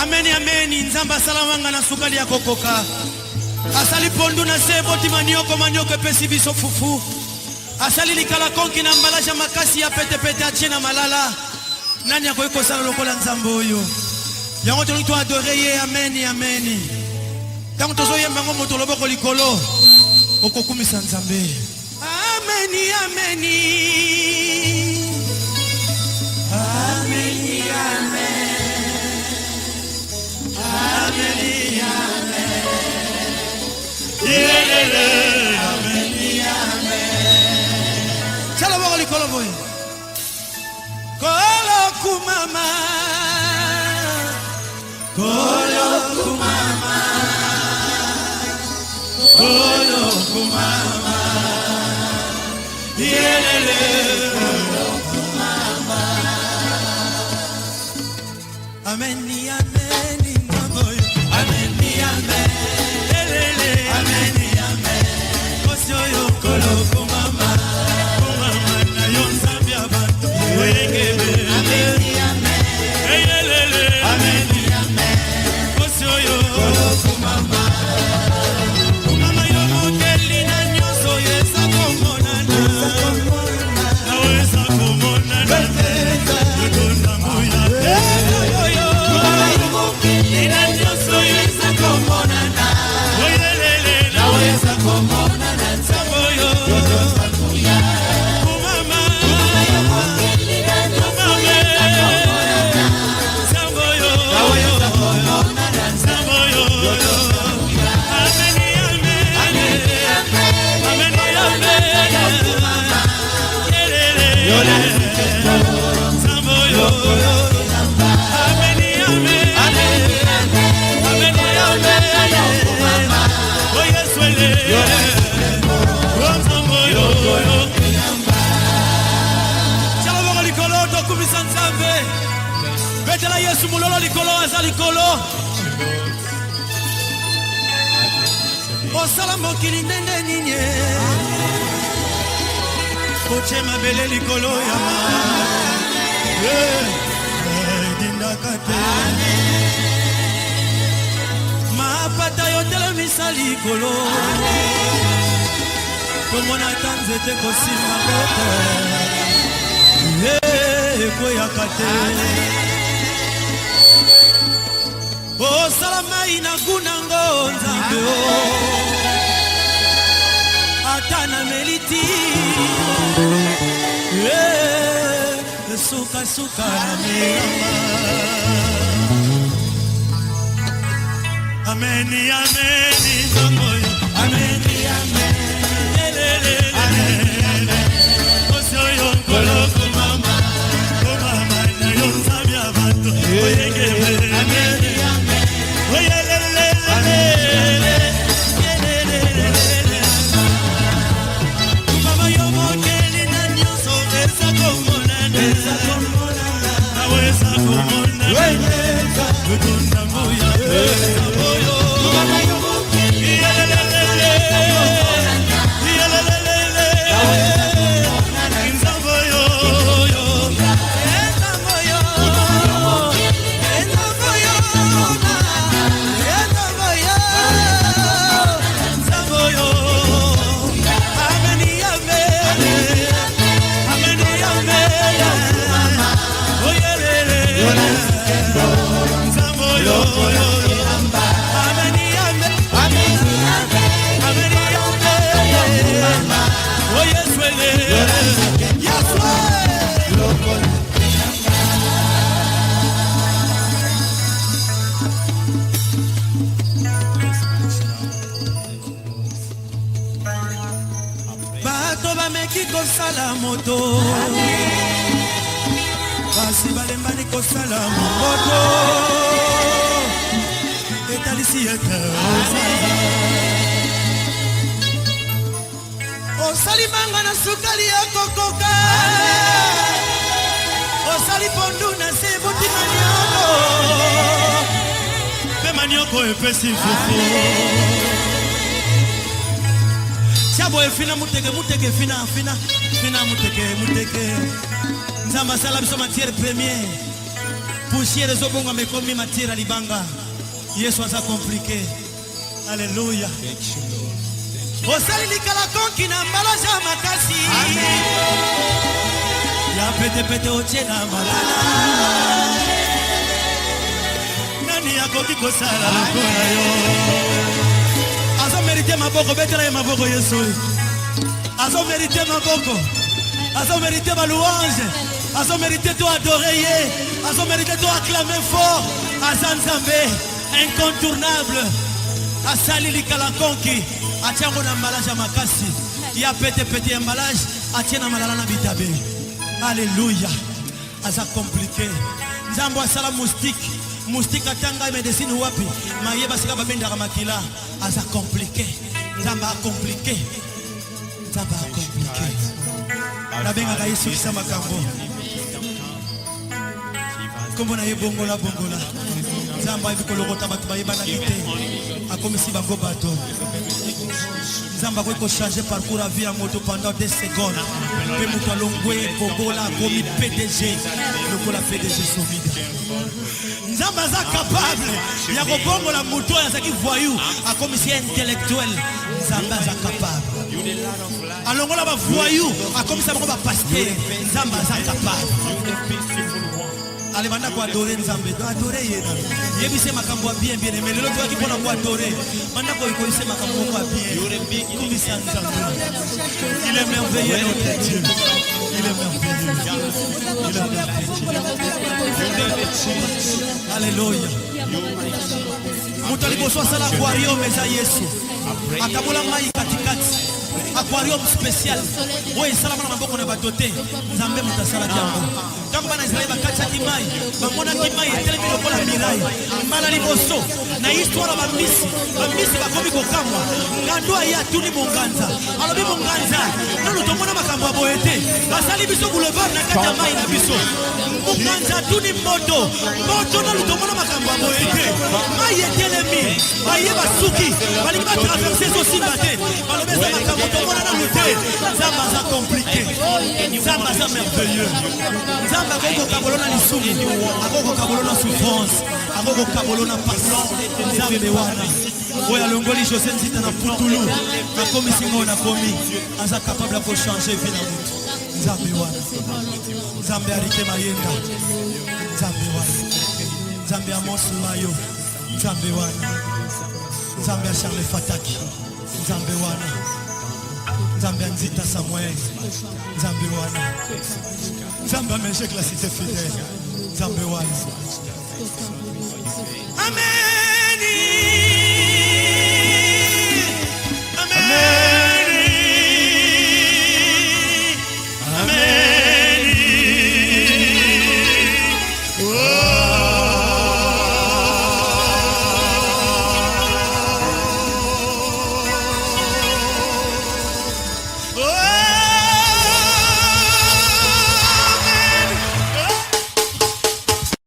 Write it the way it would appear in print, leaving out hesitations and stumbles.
Ameni ameni nzamba salamanga na sukali ya kokoka. Asali pondu na sebo ti manioko pesi biso fufu. Asali likala konki na mbalaja makasi ya pete pete achina malala. Nani ya koeko sala lokola nzambo oyo. Yango tonu to adore ye ameni ameni. Tango tozo yemba ngo moto loboko likolo. Okokumisa nzambe. Ameni ameni. Ameni amen. Ameni amen. Yelele ameni amen. Chala boko likolo boy. Kolo kumama. Kolo kumama. Kolo kumama. Yelele kolo kumama. Ameni ameni maboyo. Ameni amen. Yelele ameni amen. Kosoyo kolo kumama. Kumama na yonzambi abantu. Wengebe ameni amen. Yelele ameni amen. Kosoyo kolo kumama. Kumama yomokeli na nyoso yesa komonana. Naweza komonana. Yekona muya. Kumama yomokeli na nyoso yesa komonana. Oyelele naweza komonana. Samoyo. Kumama yomokeli na nyoso yesa komonana. Samoyo. Naweza komonana. Samoyo. Ameni amen. Ameni amen. Ameni amen. Yelele. Samoyo. Ameni amen. Ameni amen. Oh yes, wele. Oh Samoyo. Chala boko likolo tokumisa nzambe. Betela Yesu mulolo likolo aza likolo. Osala mokili ndenge nini. Koche mabele likolo ya ma. Dindakate. Mapata yotele misali likolo. Komona tanzete kosima kote. Koyakate. Osala mai na gunango nzambe o. Atana meliti. Suka suka na meyama. Ameni ameni zamoyo. Ameni amen. Yelele amen. Kosoyo kolo kumama. Kumama na yonzambi abantu. Oyengebe ameni amen. Oyelele yelele. Kumama yomokeli na nyoso esa komonana. Esa komonana. Naweza komonana. Weza. Kutunda moya. Esa moyo. Kumama yomokeli. Yelele. Yelele. Naweza komonana. Nzambo yo. Nzambo yo. Nzambo yo. Nzambo yo. Nzambo yo. Ameni amen. Ameni amen. Oh yelele. Nzambo yo. Ameni amen. Ameni amen. Oh yes wele. Yes wele. Bato bameki kosala moto. Basi balembani kosala moto. Etalisi ete. Osali manga na sukali ya kokoka. Osali pondu na sebuti manioko. Pe manioko epesi fufu. Chabo efina muteke fina muteke. Nzamba sala biso matière première. poussière ezobonga mekomi matière libanga. Yesu aza compliqué. Alléluia. Osali likala konki na mbalaja makasi. Ya pete pete oche na malala. Nani akoki kosala lokola yo. Azo mérité maboko betela ye maboko Yesu. Azo mérité maboko. Azo mérité ma louange. Azo mérité toi adorer ye. Azo mérité toi acclamer fort. Azan Nzambe incontournable. Asali likala konki. Atiango na emballage makasi. Ya pete pete emballage. Atiena malala na bitabe. Alléluia. Aza compliqué. Nzambo asala moustique. Moustique atanga médecine wapi. Maye basika babendaka makila. Aza compliqué. Nzamba compliqué. Nzamba compliqué. La benga ka Yesu kisa makambo. Kombo na ye bongola bongola. Nzamba ibi kolokota batu bayebana kite. Akomisi bango bato. Nzamba ko changer parcours à vie en moto pendant 2 secondes. Pe muto longwe bongola komi PDG. Lokola PDG solide. Nzamba za capable. Ya ko bongola moto ya zaki voyou. Akomisi intellectuel. Nzamba za capable. Alongola ba voyou. Akomisi bango ba pasteur. Nzamba za capable. Allez maintenant quoi adorer Nzambe, adorer yena. Yebise makambo bien bien mais le toi qui pona quoi adorer. Maintenant quoi il sait makambo quoi bien. Comme ça Nzambe. Il est merveilleux notre Dieu. Il est merveilleux. Alléluia. Mutali boso sala aquarium meza Yesu. Akabola mai katikati. Aquarium spécial. Oui, salama na maboko na badote. Nzambe mutasala jambo. Kamba na Israeli bakati kimai. Bamona kimai etelemi lokola mirai. Mbala liboso na histoire bamisi. Bamisi bakomi kokamwa. Ngando ya tuni monganza. Alobi monganza. Nalo tomona makambo aboete. Basali biso boulevard na kata mai na biso. Monganza tuni moto. Moto nalo tomona makambo aboete. Mai etelemi. Baye basuki. Bali ba traverser zo simbate. Balobe za makambo tomona na lute. Nzamba za compliqué. Nzamba za merveilleux. Nzamba koko kabolona lisumu. Akoko kabolona souffrance. Akoko kabolona passion. Nzambe wana. Oya longoli José Nzita na Putulu. Akomi singo na komi. Aza capable de changer vie na mutu. Nzambe wana. Nzambe Arike Mayenda. Nzambe wana. Nzambe Amos Mayo. Nzambe wana. Nzambe Charles Fataki. Nzambe wana. Nzambe Nzita Samuel. Nzambe wana. Nzambe Meshek la cité fidèle. Nzambe wana. Amen.